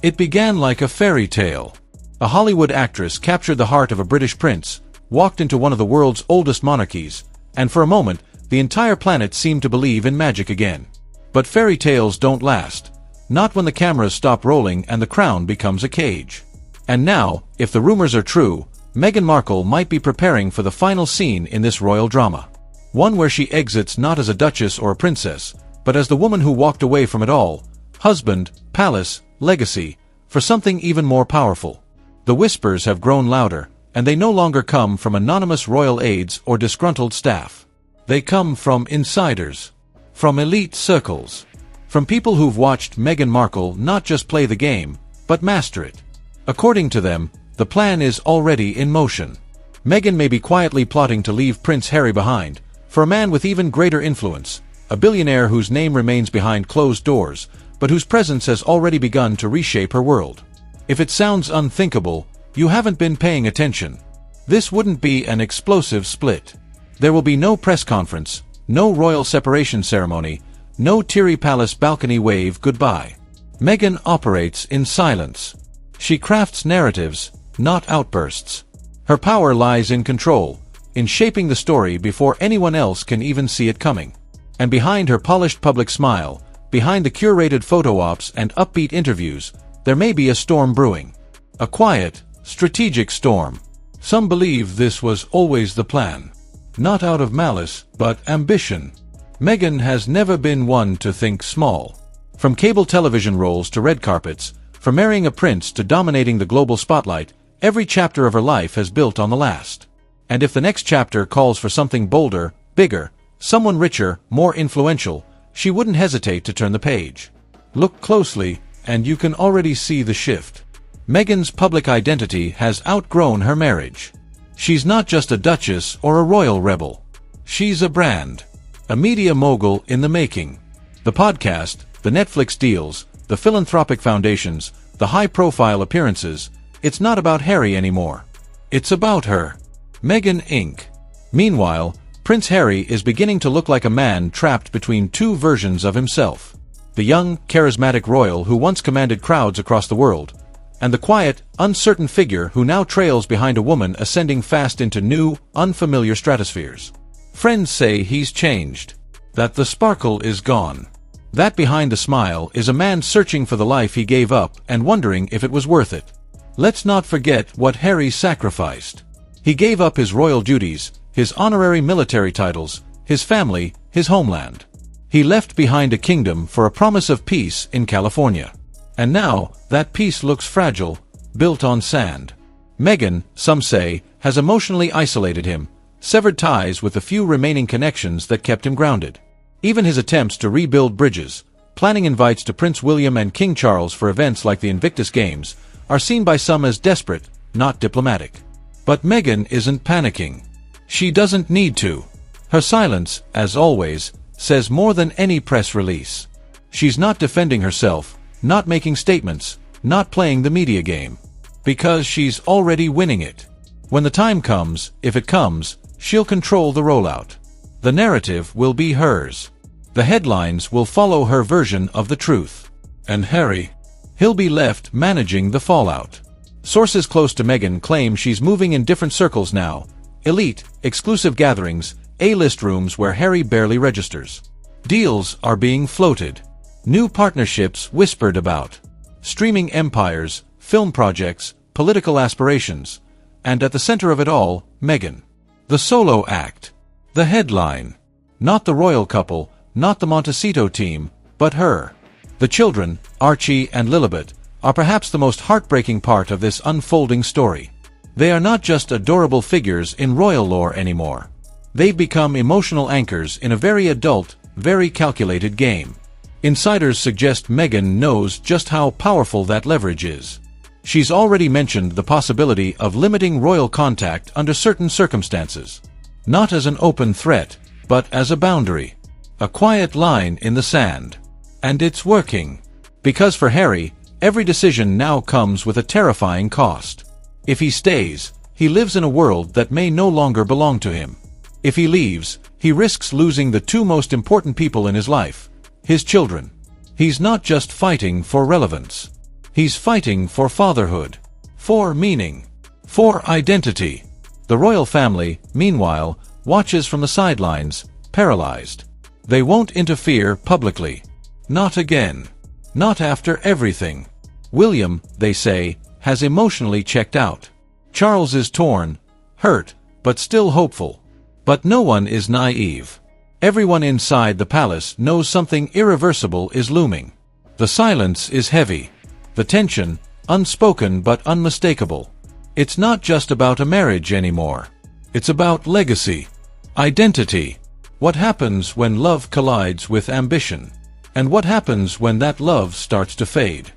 It began like a fairy tale. A Hollywood actress captured the heart of a British prince, walked into one of the world's oldest monarchies, and for a moment, the entire planet seemed to believe in magic again. But fairy tales don't last. Not when the cameras stop rolling and the crown becomes a cage. And now, if the rumors are true, Meghan Markle might be preparing for the final scene in this royal drama. One where she exits not as a duchess or a princess, but as the woman who walked away from it all, husband, palace, legacy, for something even more powerful. The whispers have grown louder, and they no longer come from anonymous royal aides or disgruntled staff. They come from insiders. From elite circles. From people who've watched Meghan Markle not just play the game, but master it. According to them, the plan is already in motion. Meghan may be quietly plotting to leave Prince Harry behind, for a man with even greater influence, a billionaire whose name remains behind closed doors, but whose presence has already begun to reshape her world. If it sounds unthinkable, you haven't been paying attention. This wouldn't be an explosive split. There will be no press conference, no royal separation ceremony, no teary palace balcony wave goodbye. Meghan operates in silence. She crafts narratives, not outbursts. Her power lies in control, in shaping the story before anyone else can even see it coming. And behind her polished public smile, behind the curated photo ops and upbeat interviews, there may be a storm brewing. A quiet, strategic storm. Some believe this was always the plan. Not out of malice, but ambition. Meghan has never been one to think small. From cable television roles to red carpets, from marrying a prince to dominating the global spotlight, every chapter of her life has built on the last. And if the next chapter calls for something bolder, bigger, someone richer, more influential, she wouldn't hesitate to turn the page. Look closely, and you can already see the shift. Meghan's public identity has outgrown her marriage. She's not just a duchess or a royal rebel. She's a brand. A media mogul in the making. The podcast, the Netflix deals, the philanthropic foundations, the high-profile appearances, it's not about Harry anymore. It's about her. Meghan Inc. Meanwhile, Prince Harry is beginning to look like a man trapped between two versions of himself. The young, charismatic royal who once commanded crowds across the world, and the quiet, uncertain figure who now trails behind a woman ascending fast into new, unfamiliar stratospheres. Friends say he's changed. That the sparkle is gone. That behind the smile is a man searching for the life he gave up and wondering if it was worth it. Let's not forget what Harry sacrificed. He gave up his royal duties, his honorary military titles, his family, his homeland. He left behind a kingdom for a promise of peace in California. And now, that peace looks fragile, built on sand. Meghan, some say, has emotionally isolated him, severed ties with the few remaining connections that kept him grounded. Even his attempts to rebuild bridges, planning invites to Prince William and King Charles for events like the Invictus Games, are seen by some as desperate, not diplomatic. But Meghan isn't panicking. She doesn't need to. Her silence, as always, says more than any press release. She's not defending herself, not making statements, not playing the media game. Because she's already winning it. When the time comes, if it comes, she'll control the rollout. The narrative will be hers. The headlines will follow her version of the truth. And Harry? He'll be left managing the fallout. Sources close to Meghan claim she's moving in different circles now. Elite, exclusive gatherings, A-list rooms where Harry barely registers. Deals are being floated. New partnerships whispered about. Streaming empires, film projects, political aspirations. And at the center of it all, Meghan. The solo act. The headline. Not the royal couple, not the Montecito team, but her. The children, Archie and Lilibet, are perhaps the most heartbreaking part of this unfolding story. They are not just adorable figures in royal lore anymore. They've become emotional anchors in a very adult, very calculated game. Insiders suggest Meghan knows just how powerful that leverage is. She's already mentioned the possibility of limiting royal contact under certain circumstances. Not as an open threat, but as a boundary. A quiet line in the sand. And it's working. Because for Harry, every decision now comes with a terrifying cost. If he stays, he lives in a world that may no longer belong to him. If he leaves, he risks losing the two most important people in his life, his children. He's not just fighting for relevance. He's fighting for fatherhood, for meaning, for identity. The royal family, meanwhile, watches from the sidelines, paralyzed. They won't interfere publicly. Not again. Not after everything. William, they say, has emotionally checked out. Charles is torn, hurt, but still hopeful. But no one is naive. Everyone inside the palace knows something irreversible is looming. The silence is heavy. The tension, unspoken but unmistakable. It's not just about a marriage anymore. It's about legacy, identity. What happens when love collides with ambition? And what happens when that love starts to fade?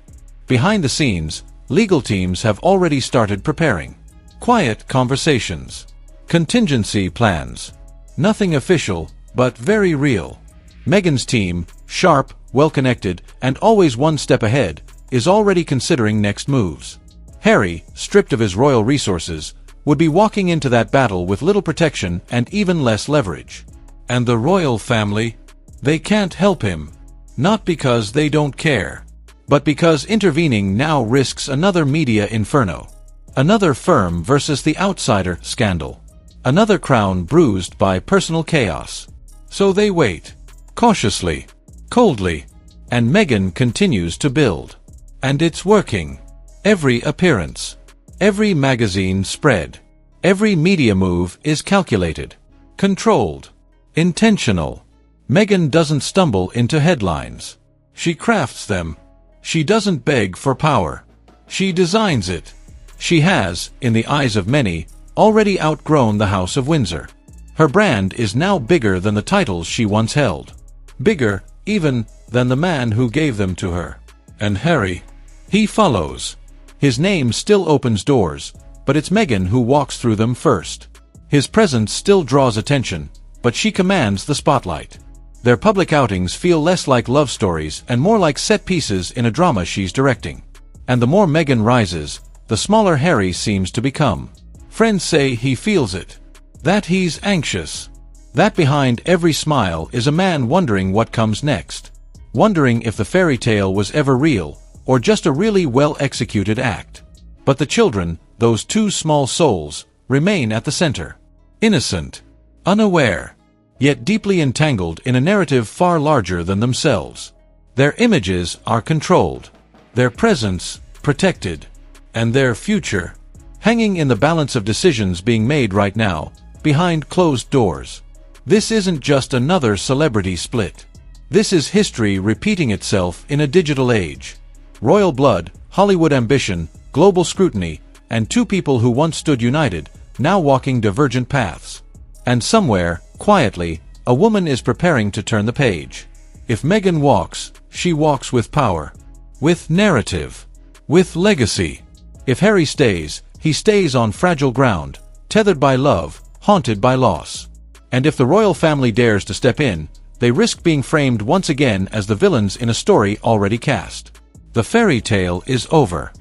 Behind the scenes, legal teams have already started preparing. Quiet conversations. Contingency plans. Nothing official, but very real. Meghan's team, sharp, well-connected, and always one step ahead, is already considering next moves. Harry, stripped of his royal resources, would be walking into that battle with little protection and even less leverage. And the royal family? They can't help him. Not because they don't care, but because intervening now risks another media inferno. Another firm versus the outsider scandal. Another crown bruised by personal chaos. So they wait. Cautiously. Coldly. And Meghan continues to build. And it's working. Every appearance. Every magazine spread. Every media move is calculated. Controlled. Intentional. Meghan doesn't stumble into headlines. She crafts them. She doesn't beg for power. She designs it. She has, in the eyes of many, already outgrown the House of Windsor. Her brand is now bigger than the titles she once held. Bigger, even, than the man who gave them to her. And Harry? He follows. His name still opens doors, but it's Meghan who walks through them first. His presence still draws attention, but she commands the spotlight. Their public outings feel less like love stories and more like set pieces in a drama she's directing. And the more Meghan rises, the smaller Harry seems to become. Friends say he feels it. That he's anxious. That behind every smile is a man wondering what comes next. Wondering if the fairy tale was ever real, or just a really well-executed act. But the children, those two small souls, remain at the center. Innocent. Unaware. Yet deeply entangled in a narrative far larger than themselves. Their images are controlled. Their presence, protected. And their future, hanging in the balance of decisions being made right now, behind closed doors. This isn't just another celebrity split. This is history repeating itself in a digital age. Royal blood, Hollywood ambition, global scrutiny, and two people who once stood united, now walking divergent paths. And somewhere, quietly, a woman is preparing to turn the page. If Meghan walks, she walks with power. With narrative. With legacy. If Harry stays, he stays on fragile ground, tethered by love, haunted by loss. And if the royal family dares to step in, they risk being framed once again as the villains in a story already cast. The fairy tale is over.